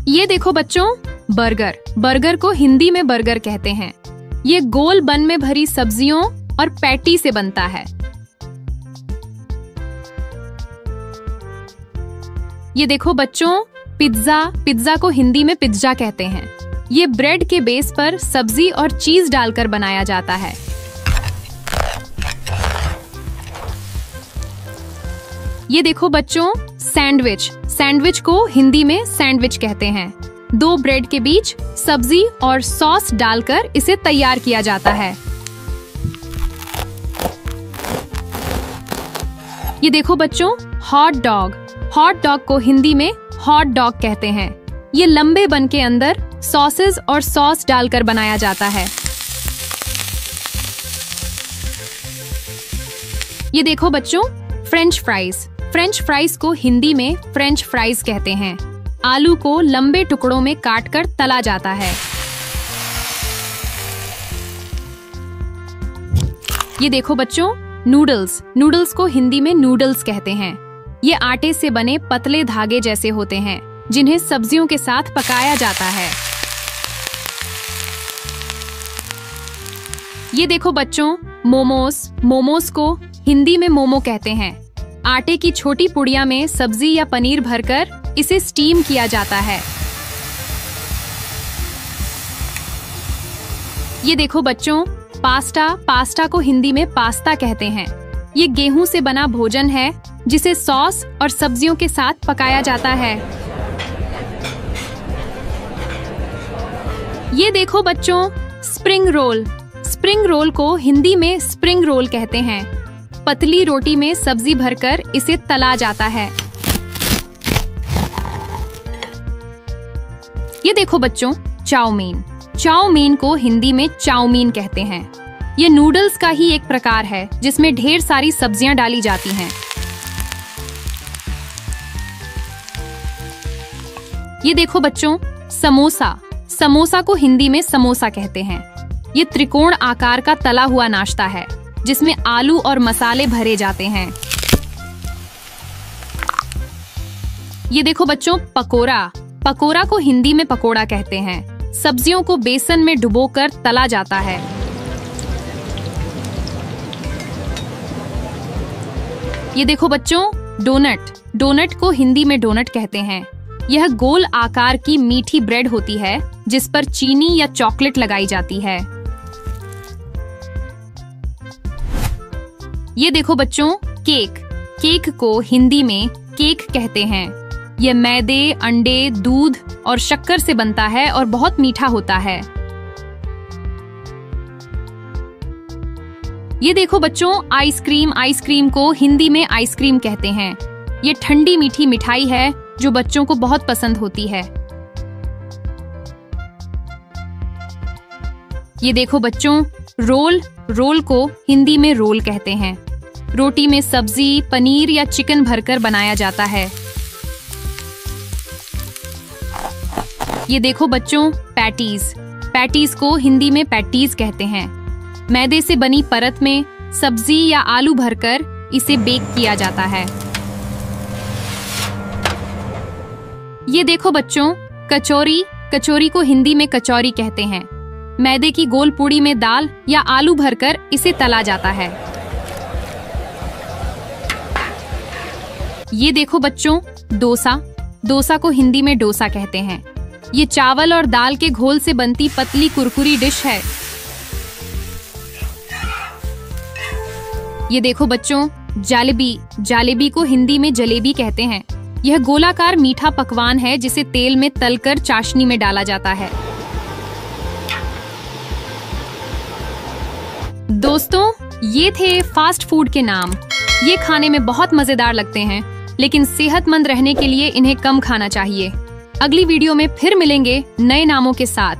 ये देखो बच्चों, बर्गर। बर्गर को हिंदी में बर्गर कहते हैं। ये गोल बन में भरी सब्जियों और पैटी से बनता है। ये देखो बच्चों, पिज्जा। पिज्जा को हिंदी में पिज्जा कहते हैं। ये ब्रेड के बेस पर सब्जी और चीज डालकर बनाया जाता है। ये देखो बच्चों, सैंडविच। सैंडविच को हिंदी में सैंडविच कहते हैं। दो ब्रेड के बीच सब्जी और सॉस डालकर इसे तैयार किया जाता है। ये देखो बच्चों, हॉट डॉग। हॉट डॉग को हिंदी में हॉट डॉग कहते हैं। ये लंबे बन के अंदर सॉसेस और सॉस डालकर बनाया जाता है। ये देखो बच्चों, फ्रेंच फ्राइज। फ्रेंच फ्राइज को हिंदी में फ्रेंच फ्राइज कहते हैं। आलू को लंबे टुकड़ों में काटकर तला जाता है। ये देखो बच्चों, नूडल्स। नूडल्स को हिंदी में नूडल्स कहते हैं। ये आटे से बने पतले धागे जैसे होते हैं, जिन्हें सब्जियों के साथ पकाया जाता है। ये देखो बच्चों, मोमोस। मोमोस को हिंदी में मोमो कहते हैं। आटे की छोटी पुड़िया में सब्जी या पनीर भरकर इसे स्टीम किया जाता है। ये देखो बच्चों, पास्ता। पास्ता को हिंदी में पास्ता कहते हैं। ये गेहूं से बना भोजन है जिसे सॉस और सब्जियों के साथ पकाया जाता है। ये देखो बच्चों, स्प्रिंग रोल। स्प्रिंग रोल को हिंदी में स्प्रिंग रोल कहते हैं। पतली रोटी में सब्जी भरकर इसे तला जाता है। ये देखो बच्चों, चाउमीन। चाउमीन को हिंदी में चाउमीन कहते हैं। ये नूडल्स का ही एक प्रकार है जिसमें ढेर सारी सब्जियां डाली जाती हैं। ये देखो बच्चों, समोसा। समोसा को हिंदी में समोसा कहते हैं। ये त्रिकोण आकार का तला हुआ नाश्ता है जिसमें आलू और मसाले भरे जाते हैं। ये देखो बच्चों, पकोड़ा। पकोड़ा को हिंदी में पकोड़ा कहते हैं। सब्जियों को बेसन में डुबोकर तला जाता है। ये देखो बच्चों, डोनट। डोनट को हिंदी में डोनट कहते हैं। यह गोल आकार की मीठी ब्रेड होती है जिस पर चीनी या चॉकलेट लगाई जाती है। ये देखो बच्चों, केक। केक को हिंदी में केक कहते हैं। यह मैदे, अंडे, दूध और शक्कर से बनता है और बहुत मीठा होता है। ये देखो बच्चों, आइसक्रीम। आइसक्रीम को हिंदी में आइसक्रीम कहते हैं। ये ठंडी मीठी मिठाई है जो बच्चों को बहुत पसंद होती है। ये देखो बच्चों, रोल। रोल को हिंदी में रोल कहते हैं। रोटी में सब्जी, पनीर या चिकन भरकर बनाया जाता है। ये देखो बच्चों, पैटीज। पैटीज को हिंदी में पैटीज कहते हैं। मैदे से बनी परत में सब्जी या आलू भरकर इसे बेक किया जाता है। ये देखो बच्चों, कचौरी। कचौरी को हिंदी में कचौरी कहते हैं। मैदे की गोल पूड़ी में दाल या आलू भरकर इसे तला जाता है। ये देखो बच्चों, डोसा। डोसा को हिंदी में डोसा कहते हैं। ये चावल और दाल के घोल से बनती पतली कुरकुरी डिश है। ये देखो बच्चों, जलेबी। जलेबी को हिंदी में जलेबी कहते हैं। यह गोलाकार मीठा पकवान है जिसे तेल में तलकर चाशनी में डाला जाता है। दोस्तों, ये थे फास्ट फूड के नाम। ये खाने में बहुत मजेदार लगते हैं, लेकिन सेहतमंद रहने के लिए इन्हें कम खाना चाहिए। अगली वीडियो में फिर मिलेंगे नए नामों के साथ।